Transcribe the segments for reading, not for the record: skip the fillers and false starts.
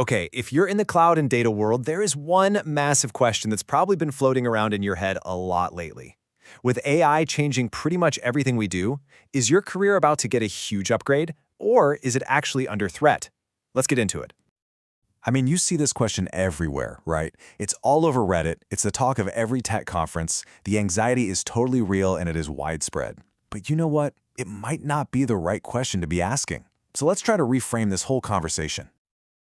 Okay, if you're in the cloud and data world, there is one massive question that's probably been floating around in your head a lot lately. With AI changing pretty much everything we do, is your career about to get a huge upgrade, or is it actually under threat? Let's get into it. I mean, you see this question everywhere, right? It's all over Reddit, it's the talk of every tech conference, the anxiety is totally real and it is widespread. But you know what? It might not be the right question to be asking. So let's try to reframe this whole conversation.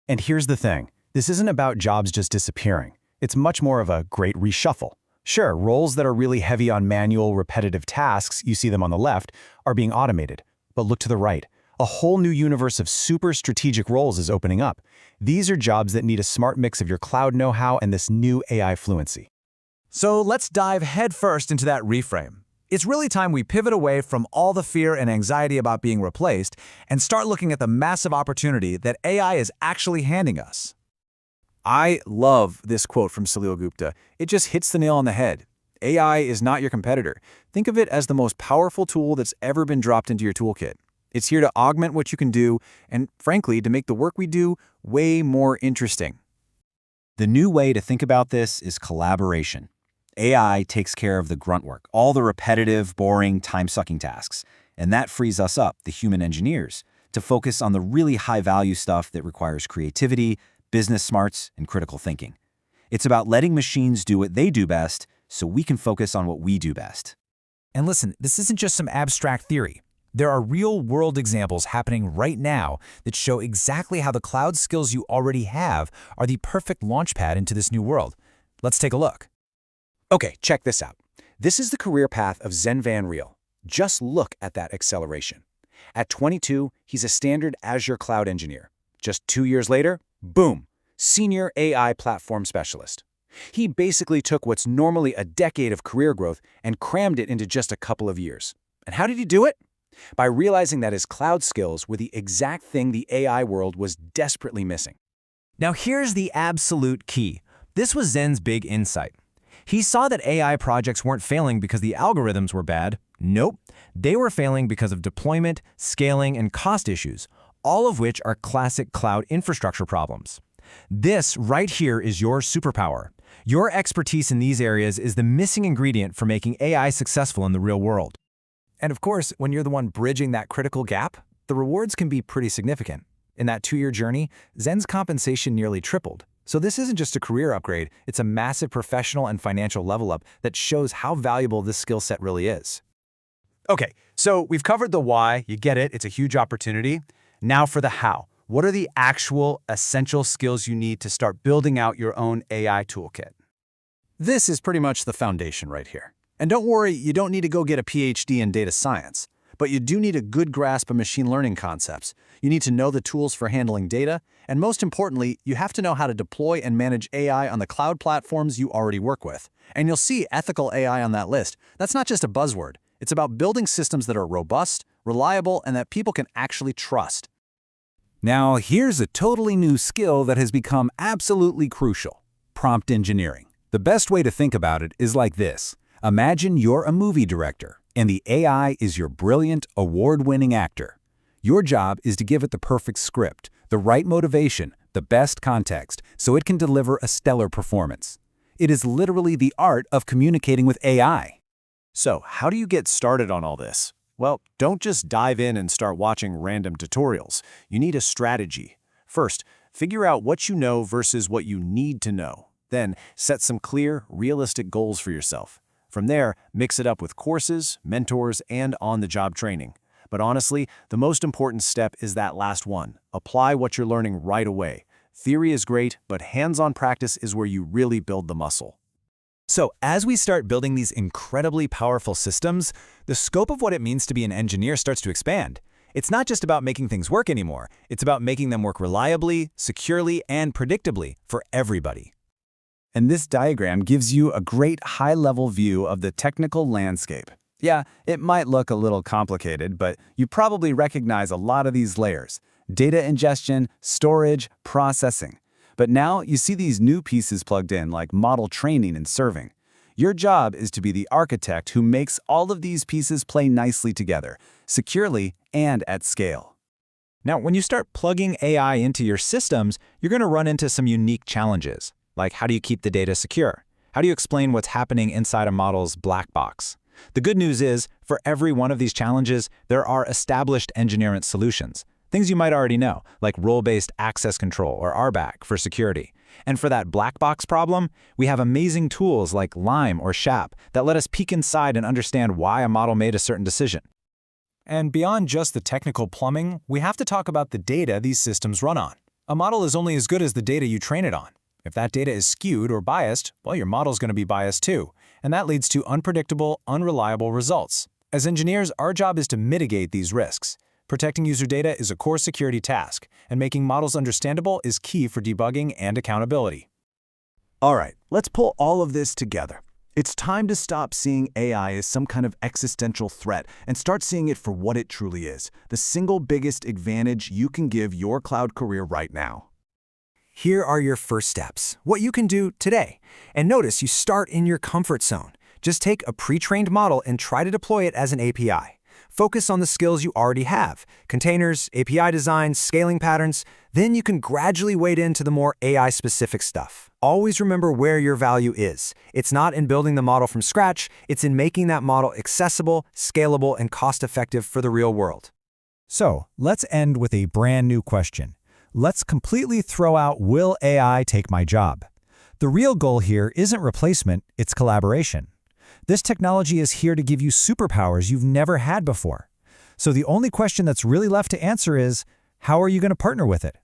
And here's the thing. This isn't about jobs just disappearing. It's much more of a great reshuffle. Sure, roles that are really heavy on manual, repetitive tasks, you see them on the left, are being automated. But look to the right. A whole new universe of super strategic roles is opening up. These are jobs that need a smart mix of your cloud know-how and this new AI fluency. So let's dive headfirst into that reframe. It's really time we pivot away from all the fear and anxiety about being replaced and start looking at the massive opportunity that AI is actually handing us. I love this quote from Salil Gupta. It just hits the nail on the head. AI is not your competitor. Think of it as the most powerful tool that's ever been dropped into your toolkit. It's here to augment what you can do and, frankly, to make the work we do way more interesting. The new way to think about this is collaboration. AI takes care of the grunt work, all the repetitive, boring, time-sucking tasks, and that frees us up, the human engineers, to focus on the really high-value stuff that requires creativity, business smarts, and critical thinking. It's about letting machines do what they do best so we can focus on what we do best. And listen, this isn't just some abstract theory. There are real-world examples happening right now that show exactly how the cloud skills you already have are the perfect launchpad into this new world. Let's take a look. Okay, check this out. This is the career path of Zen Van Riel. Just look at that acceleration. At 22, he's a standard Azure cloud engineer. Just 2 years later, boom, senior AI platform specialist. He basically took what's normally a decade of career growth and crammed it into just a couple of years. And how did he do it? By realizing that his cloud skills were the exact thing the AI world was desperately missing. Now here's the absolute key. This was Zen's big insight. He saw that AI projects weren't failing because the algorithms were bad. Nope, they were failing because of deployment, scaling, and cost issues, all of which are classic cloud infrastructure problems. This right here is your superpower. Your expertise in these areas is the missing ingredient for making AI successful in the real world. And of course, when you're the one bridging that critical gap, the rewards can be pretty significant. In that 2-year journey, Zen's compensation nearly tripled. So this isn't just a career upgrade, it's a massive professional and financial level up that shows how valuable this skill set really is. Okay, so we've covered the why, you get it, it's a huge opportunity. Now for the how. What are the actual essential skills you need to start building out your own AI toolkit? This is pretty much the foundation right here. And don't worry, you don't need to go get a PhD in data science, but you do need a good grasp of machine learning concepts. You need to know the tools for handling data, and most importantly, you have to know how to deploy and manage AI on the cloud platforms you already work with. And you'll see ethical AI on that list. That's not just a buzzword. It's about building systems that are robust, reliable, and that people can actually trust. Now, here's a totally new skill that has become absolutely crucial: prompt engineering. The best way to think about it is like this. Imagine you're a movie director, and the AI is your brilliant, award-winning actor. Your job is to give it the perfect script, the right motivation, the best context, so it can deliver a stellar performance. It is literally the art of communicating with AI. So, how do you get started on all this? Well, don't just dive in and start watching random tutorials. You need a strategy. First, figure out what you know versus what you need to know. Then, set some clear, realistic goals for yourself. From there, mix it up with courses, mentors, and on-the-job training. But honestly, the most important step is that last one. Apply what you're learning right away. Theory is great, but hands-on practice is where you really build the muscle. So as we start building these incredibly powerful systems, the scope of what it means to be an engineer starts to expand. It's not just about making things work anymore. It's about making them work reliably, securely, and predictably for everybody. And this diagram gives you a great high-level view of the technical landscape. Yeah, it might look a little complicated, but you probably recognize a lot of these layers: data ingestion, storage, processing. But now you see these new pieces plugged in, like model training and serving. Your job is to be the architect who makes all of these pieces play nicely together, securely and at scale. Now, when you start plugging AI into your systems, you're going to run into some unique challenges, like how do you keep the data secure? How do you explain what's happening inside a model's black box? The good news is, for every one of these challenges, there are established engineering solutions, things you might already know, like role-based access control or RBAC for security. And for that black box problem, we have amazing tools like Lime or SHAP that let us peek inside and understand why a model made a certain decision. And beyond just the technical plumbing, we have to talk about the data these systems run on. A model is only as good as the data you train it on. If that data is skewed or biased, well, your model's going to be biased too, and that leads to unpredictable, unreliable results. As engineers, our job is to mitigate these risks. Protecting user data is a core security task, and making models understandable is key for debugging and accountability. All right, let's pull all of this together. It's time to stop seeing AI as some kind of existential threat and start seeing it for what it truly is, the single biggest advantage you can give your cloud career right now. Here are your first steps, what you can do today. And notice you start in your comfort zone. Just take a pre-trained model and try to deploy it as an API. Focus on the skills you already have, containers, API design, scaling patterns. Then you can gradually wade into the more AI-specific stuff. Always remember where your value is. It's not in building the model from scratch, it's in making that model accessible, scalable, and cost-effective for the real world. So, let's end with a brand new question. Let's completely throw out, will AI take my job? The real goal here isn't replacement, it's collaboration. This technology is here to give you superpowers you've never had before. So the only question that's really left to answer is, how are you going to partner with it?